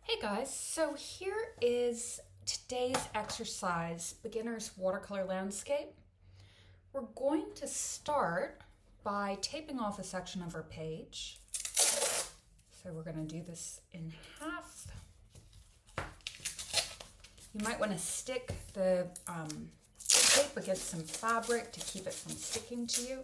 Hey guys, so here is today's exercise, Beginner's Watercolor Landscape. We're going to start by taping off a section of our page. So we're going to do this in half. You might want to stick the tape against some fabric to keep it from sticking to you.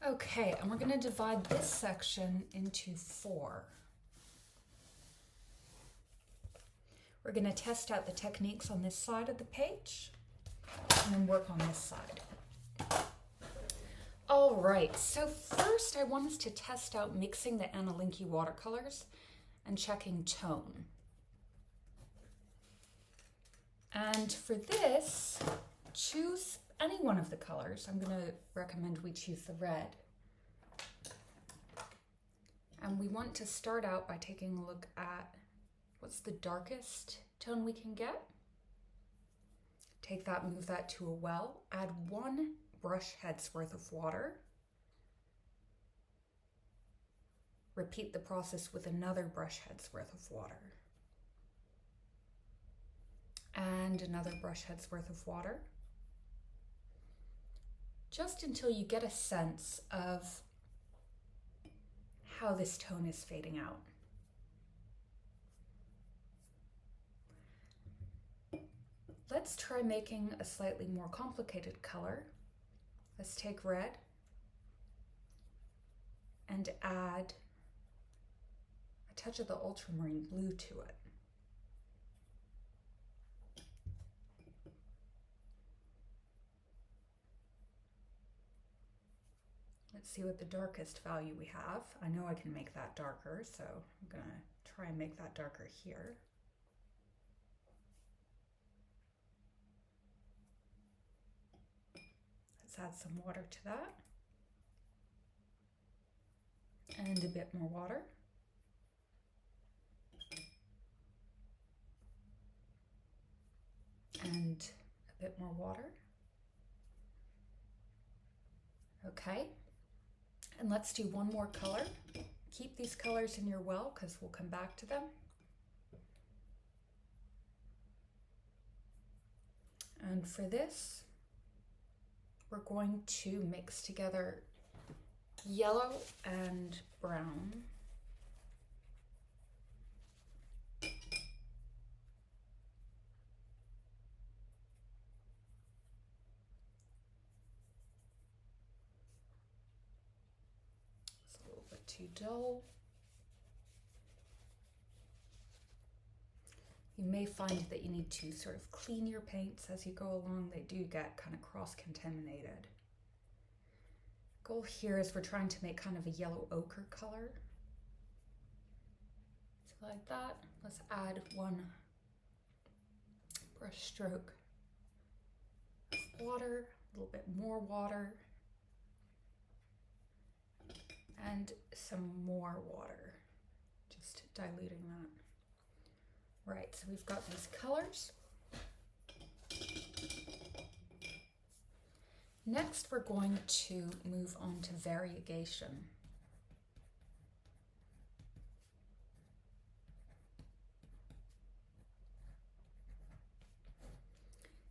Okay, and we're going to divide this section into 4. We're going to test out the techniques on this side of the page and then work on this side. All right, so first I want us to test out mixing the Anna Lynckey watercolors and checking tone. And for this, choose any one of the colors. I'm going to recommend we choose the red. And we want to start out by taking a look at what's the darkest tone we can get. Take that, move that to a well, add 1 brush head's worth of water. Repeat the process with another brush head's worth of water. And another brush head's worth of water. Just until you get a sense of how this tone is fading out. Let's try making a slightly more complicated color. Let's take red and add a touch of the ultramarine blue to it. Let's see what the darkest value we have. I know I can make that darker, so I'm gonna try and make that darker here. Let's add some water to that. And a bit more water. And a bit more water. Okay. And let's do one more color. Keep these colors in your well because we'll come back to them. And for this, we're going to mix together yellow and brown. It's a little bit too dull. You may find that you need to sort of clean your paints as you go along. They do get kind of cross-contaminated. Goal here is we're trying to make kind of a yellow ochre color. So like that. Let's add 1 brush stroke of water, a little bit more water, and some more water, just diluting that. Right, so we've got these colors. Next, we're going to move on to variegation.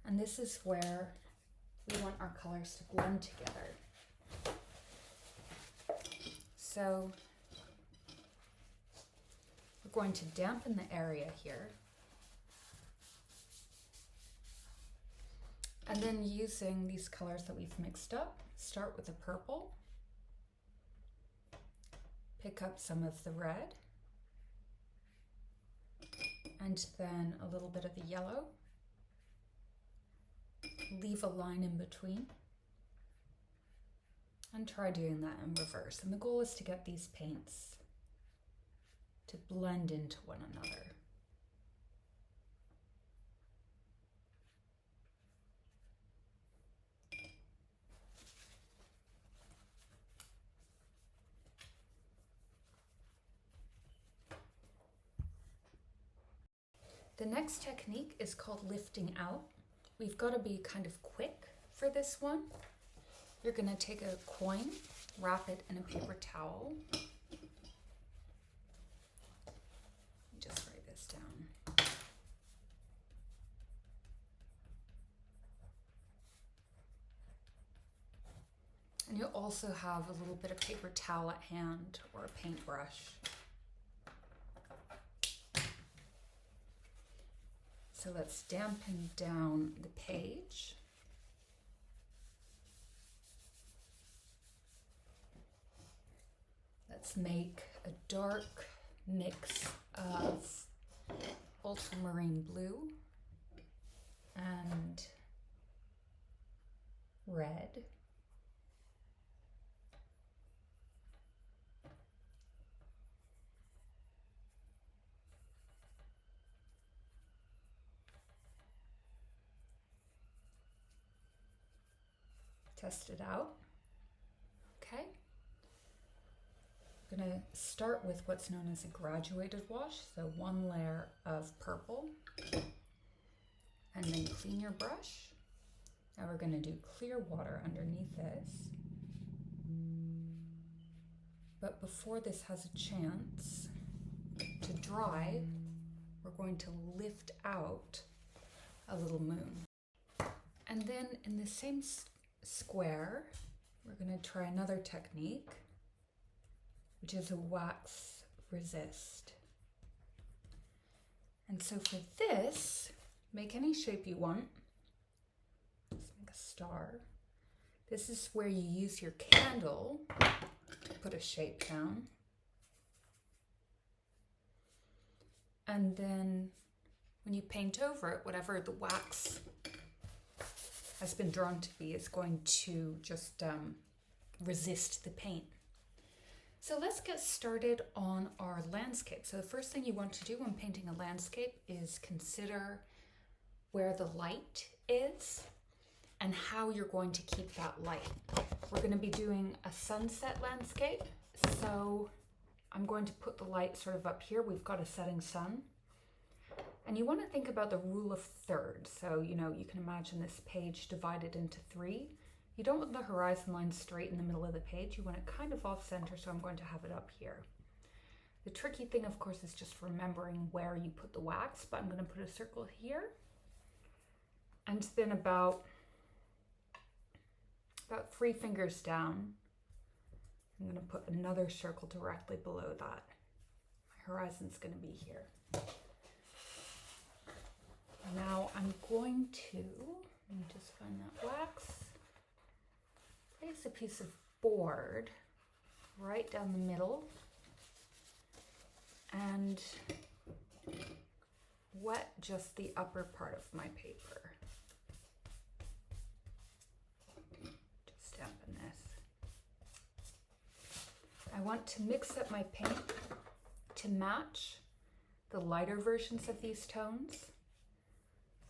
And this is where we want our colors to blend together. So we're going to dampen the area here. And then using these colors that we've mixed up, start with the purple, pick up some of the red, and then a little bit of the yellow. Leave a line in between, and try doing that in reverse. And the goal is to get these paints to blend into one another. The next technique is called lifting out. We've got to be kind of quick for this one. You're going to take a coin, wrap it in a paper towel. Just write this down. And you'll also have a little bit of paper towel at hand or a paintbrush. So let's dampen down the page. Let's make a dark mix of ultramarine blue and red. Test it out. Okay. I'm going to start with what's known as a graduated wash, so one layer of purple, and then clean your brush. Now we're going to do clear water underneath this. But before this has a chance to dry, we're going to lift out a little moon. And then in the same square, we're going to try another technique, which is a wax resist. And so for this, make any shape you want. Let's make a star. This is where you use your candle to put a shape down. And then when you paint over it, whatever the wax has been drawn to be is going to just resist the paint. So let's get started on our landscape. So the first thing you want to do when painting a landscape is consider where the light is and how you're going to keep that light. We're going to be doing a sunset landscape, so I'm going to put the light sort of up here. We've got a setting sun. And you want to think about the rule of thirds. So, you can imagine this page divided into 3. You don't want the horizon line straight in the middle of the page. You want it kind of off center, so I'm going to have it up here. The tricky thing, of course, is just remembering where you put the wax, but I'm going to put a circle here. And then about 3 fingers down, I'm going to put another circle directly below that. My horizon's going to be here. Now I'm going to, let me just find that wax, place a piece of board right down the middle and wet just the upper part of my paper. Just dampen this. I want to mix up my paint to match the lighter versions of these tones.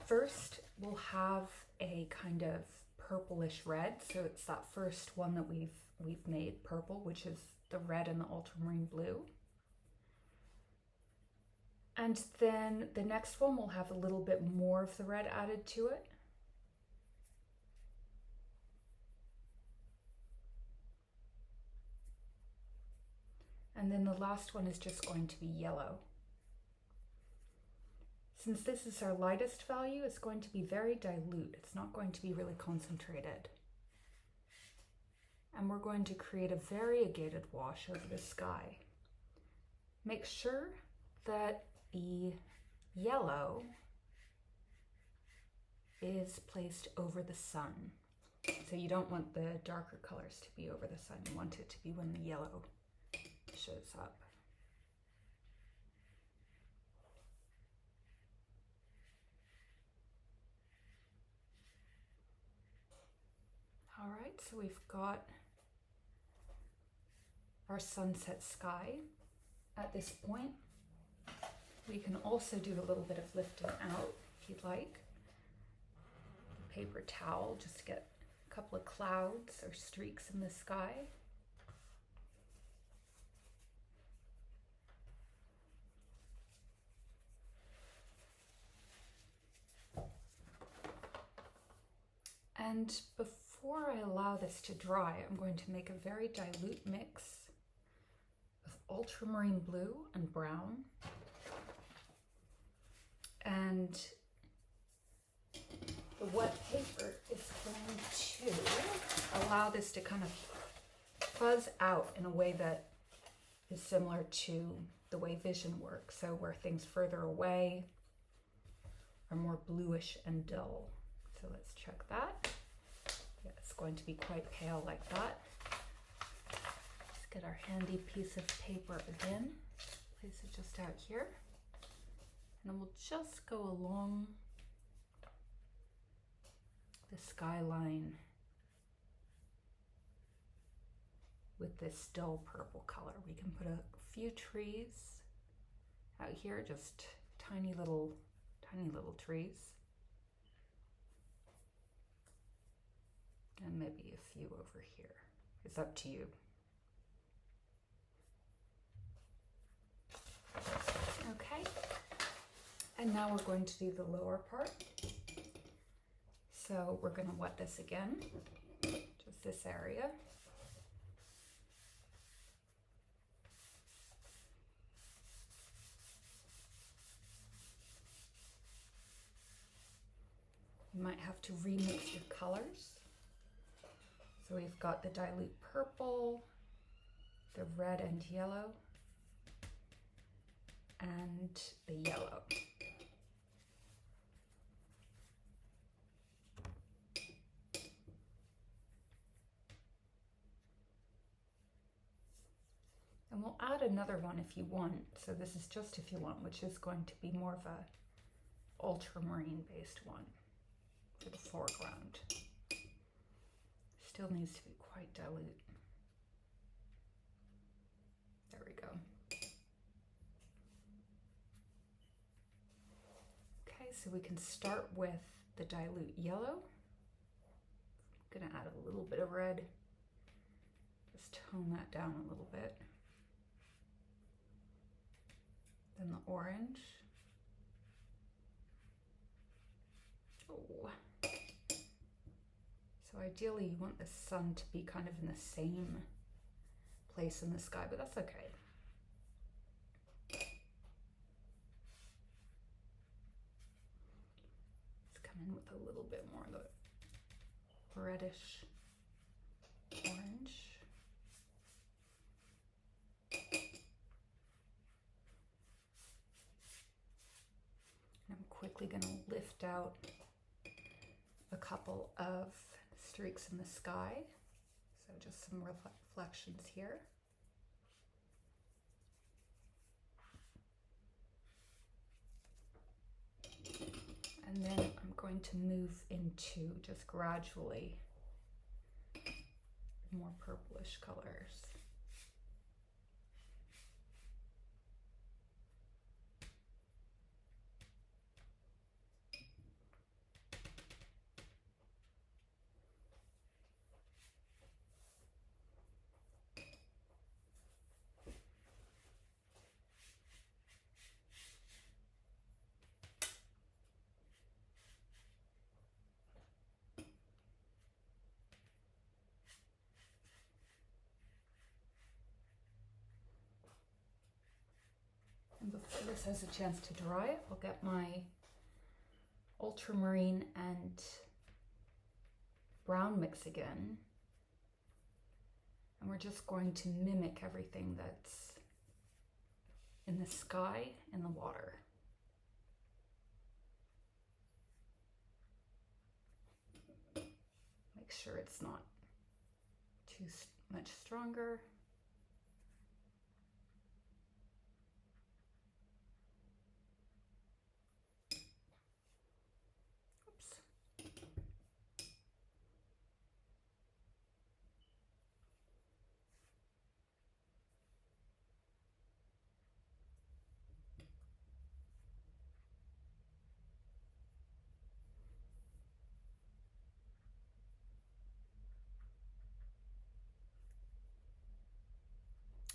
First, we'll have a kind of purplish red, so it's that first one that we've made purple, which is the red and the ultramarine blue. And then the next one will have a little bit more of the red added to it. And then the last one is just going to be yellow. Since this is our lightest value, it's going to be very dilute. It's not going to be really concentrated. And we're going to create a variegated wash over the sky. Make sure that the yellow is placed over the sun. So you don't want the darker colors to be over the sun. You want it to be when the yellow shows up. All right, so we've got our sunset sky at this point. We can also do a little bit of lifting out if you'd like. Paper towel just to get a couple of clouds or streaks in the sky. And before I allow this to dry, I'm going to make a very dilute mix of ultramarine blue and brown. And the wet paper is going to allow this to kind of fuzz out in a way that is similar to the way vision works. So where things further away are more bluish and dull. So let's check that. Yeah, it's going to be quite pale like that. Let's get our handy piece of paper again. Place it just out here. And we'll just go along the skyline with this dull purple color. We can put a few trees out here, just tiny little trees. And maybe a few over here. It's up to you. Okay. And now we're going to do the lower part. So we're going to wet this again, just this area. You might have to remix your colors. So we've got the dilute purple, the red and yellow, and the yellow. And we'll add another one if you want. So this is just if you want, which is going to be more of a ultramarine based one for the foreground. Still needs to be quite dilute. There we go. Okay, so we can start with the dilute yellow. I'm gonna add a little bit of red. Just tone that down a little bit. Then the orange. Oh. So ideally you want the sun to be kind of in the same place in the sky, but that's okay. Let's come in with a little bit more of the reddish orange. And I'm quickly going to lift out a couple of streaks in the sky. So just some reflections here. And then I'm going to move into just gradually more purplish colors. And before this has a chance to dry, I'll get my ultramarine and brown mix again. And we're just going to mimic everything that's in the sky and the water. Make sure it's not too much stronger.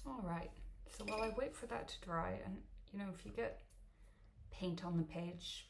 All right, so while I wait for that to dry, and if you get paint on the page,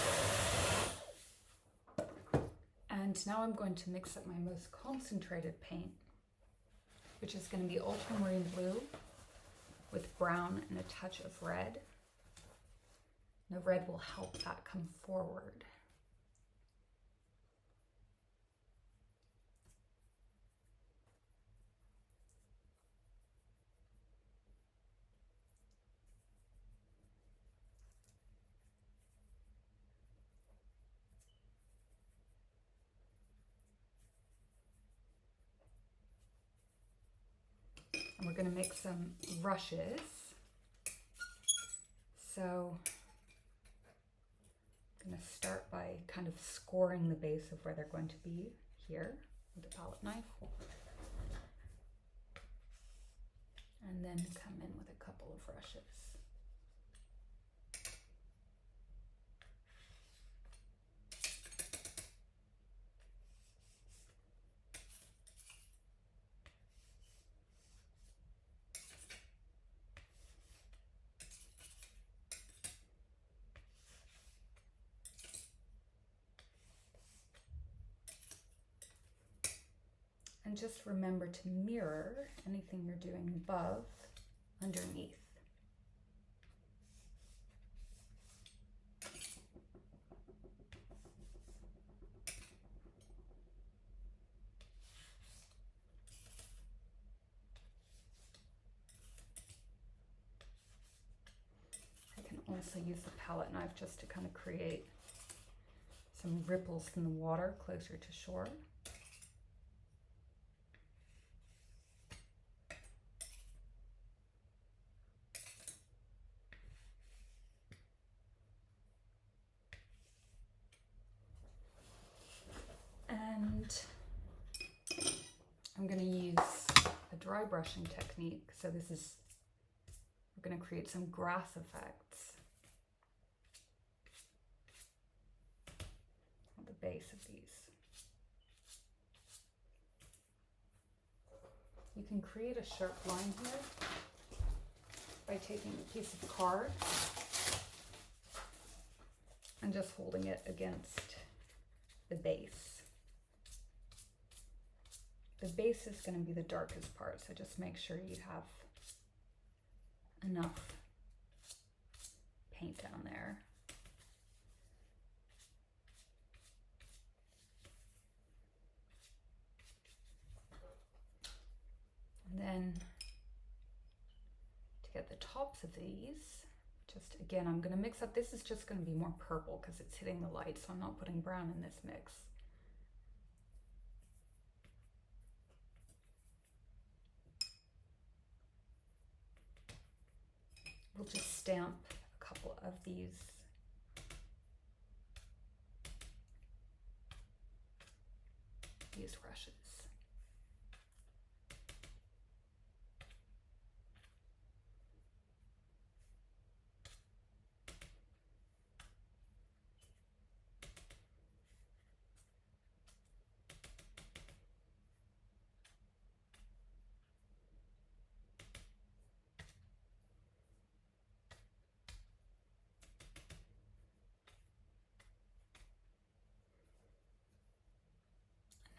And now I'm going to mix up my most concentrated paint, which is going to be ultramarine blue with brown and a touch of red. The red will help that come forward. And we're going to make some rushes. So I'm going to start by kind of scoring the base of where they're going to be here with a palette knife. And then come in with a couple of rushes. And just remember to mirror anything you're doing above, underneath. I can also use the palette knife just to kind of create some ripples in the water closer to shore. And I'm going to use a dry brushing technique. So we're going to create some grass effects on the base of these. You can create a sharp line here by taking a piece of card and just holding it against the base. The base is going to be the darkest part, so just make sure you have enough paint down there. And then to get the tops of these, just again, I'm going to mix up. This is just going to be more purple because it's hitting the light, so I'm not putting brown in this mix. We'll just stamp a couple of these rushes.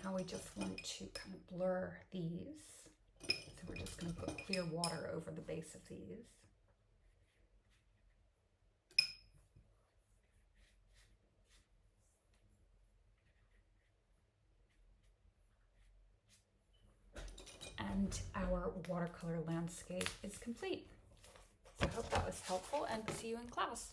Now we just want to kind of blur these. So we're just going to put clear water over the base of these. And our watercolor landscape is complete. So I hope that was helpful and see you in class.